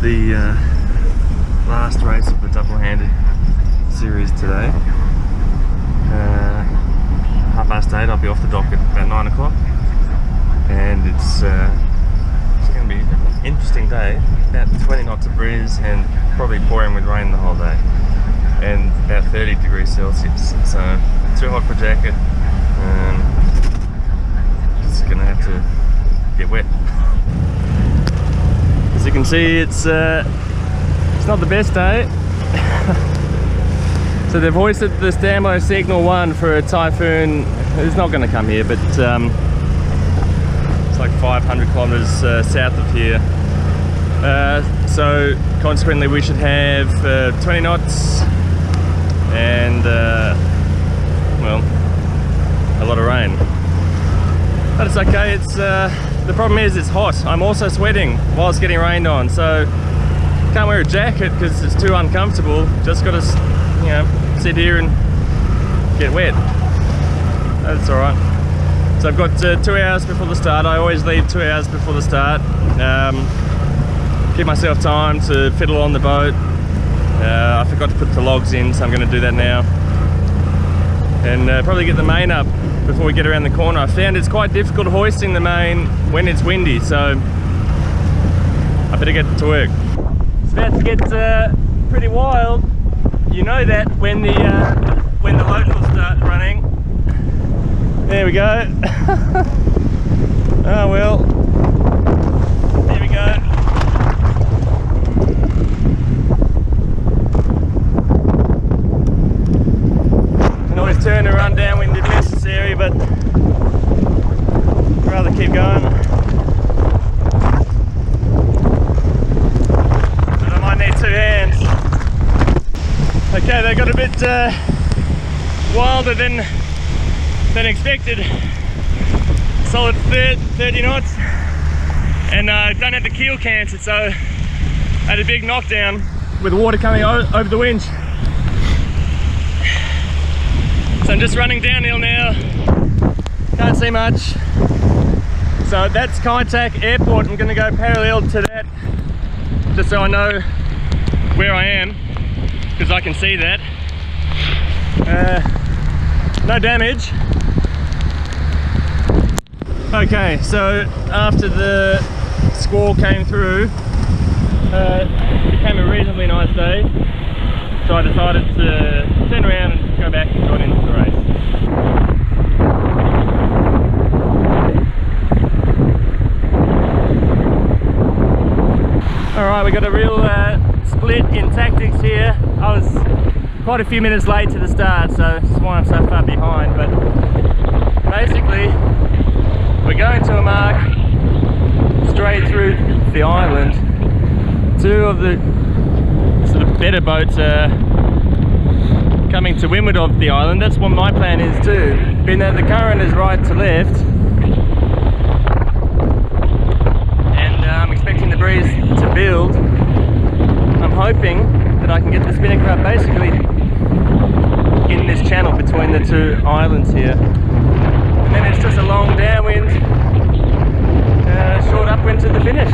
the last race of the double-handed series today. 8:30, I'll be off the dock at about 9 o'clock, and it's going to be an interesting day. About 20 knots of breeze and probably pouring with rain the whole day, and about 30 degrees Celsius, so too hot for a jacket. Just going to have to get wet. As you can see, it's not the best day. So they've hoisted the standby signal 1 for a typhoon. It's not going to come here, but it's like 500 kilometers south of here. So consequently we should have 20 knots and well, a lot of rain. But it's okay. It's the problem is it's hot. I'm also sweating while it's getting rained on, so can't wear a jacket because it's too uncomfortable. Just got to, you know, sit here and get wet. That's all right. So I've got 2 hours before the start. I always leave 2 hours before the start. Give myself time to fiddle on the boat. I forgot to put the logs in, so I'm going to do that now. And probably get the main up before we get around the corner. I found it's quite difficult hoisting the main when it's windy, so I better get to work. It's about to get pretty wild. You know that when the locals start running. There we go. Oh well. There we go. Can always turn and run downwind if necessary, but I'd rather keep going. But I might need 2 hands. Okay, they got a bit wilder than expected. Solid 30 knots, and don't have the keel canted, so I had a big knockdown with water coming over the winch. So I'm just running downhill now, can't see much. So that's Kayak Airport. I'm going to go parallel to that just so I know where I am, because I can see that. No damage. Okay, so after the squall came through, it became a reasonably nice day, so I decided to turn around and go back and join into the race. Alright, we got a real split in tactics here. I was quite a few minutes late to the start, so that's why I'm so far behind, but basically we're going to a mark straight through the island. 2 of the sort of better boats are coming to windward of the island. That's what my plan is too, being that the current is right to left, and I'm expecting the breeze to build. I'm hoping that I can get the spinnaker up basically in this channel between the 2 islands here. And then it's just a long downwind, short upwind to the finish.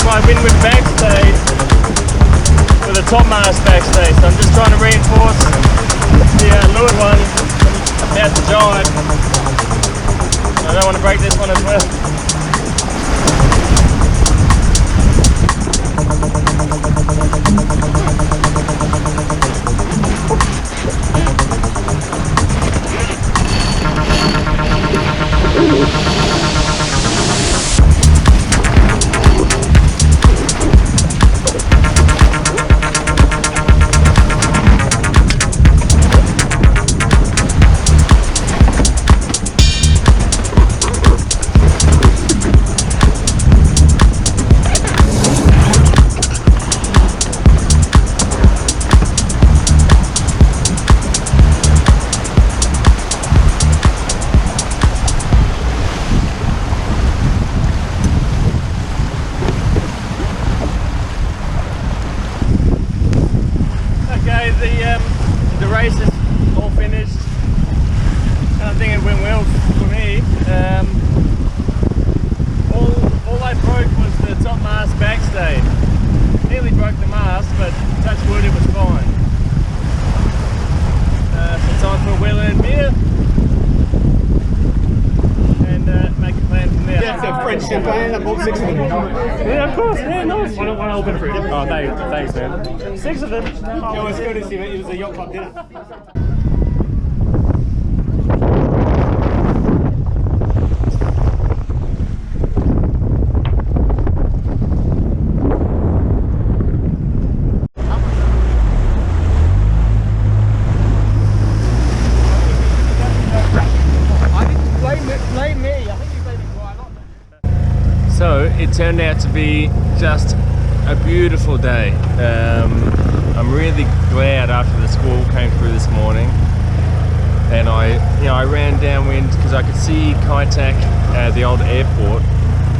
my windward backstay with a topmast backstay. So I'm just trying to reinforce the leeward one about to jibe. I don't want to break this one as well. The race is all finished, and I think it went well for me. All I broke was the top mast backstay. Nearly broke the mast, but touch wood, it was fine. So time for a well-earned beer and make a plan from there. That's a French champagne. I bought 6 of them. Yeah, of course. Yeah, nice. One open for you. Oh, thanks, man. 6 of them. It was courtesy. It was a yacht club dinner. So it turned out to be just a beautiful day. I'm really glad after the squall came through this morning, and I ran downwind because I could see Kaitak at the old airport,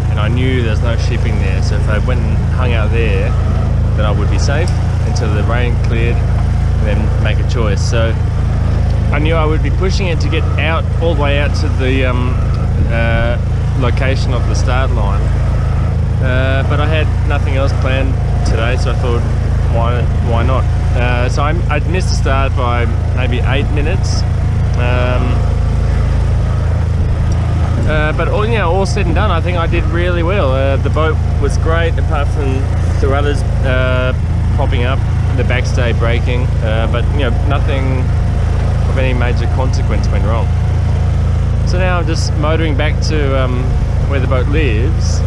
and I knew there's no shipping there. So if I went and hung out there, then I would be safe until the rain cleared, and then make a choice. So I knew I would be pushing it to get out all the way out to the location of the start line, but I had nothing else planned today, so I thought why not. So I'd missed the start by maybe 8 minutes, but all said and done, I think I did really well. The boat was great, apart from the rudders popping up, the backstay breaking, but nothing of any major consequence went wrong. So now I'm just motoring back to where the boat lives.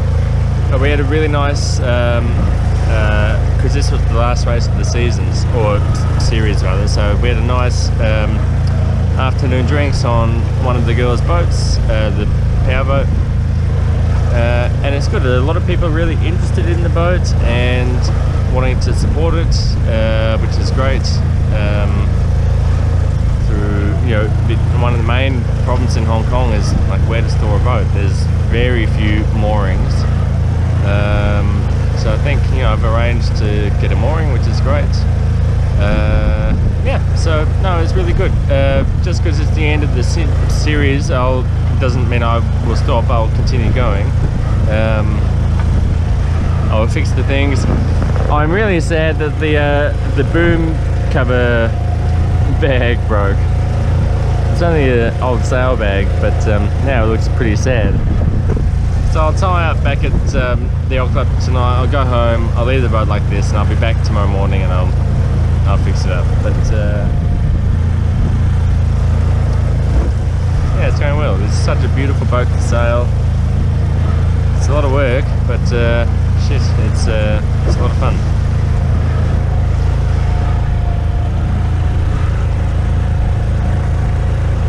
We had a really nice, because this was the last race of the seasons, or series rather, so we had a nice afternoon drinks on one of the girls' boats, the powerboat. And it's good, a lot of people are really interested in the boat and wanting to support it, which is great. One of the main problems in Hong Kong is like where to store a boat. There's very few moorings, so I think I've arranged to get a mooring, which is great. Yeah, so no, it's really good. Just because it's the end of the series, doesn't mean I will stop. I'll continue going. I'll fix the things. I'm really sad that the boom cover bag broke. It's only an old sail bag, but now it looks pretty sad. So I'll tie up back at the yacht club tonight. I'll go home, I'll leave the boat like this, and I'll be back tomorrow morning and I'll fix it up. But yeah, it's going well. It's such a beautiful boat to sail. It's a lot of work, but shit, it's a lot of fun.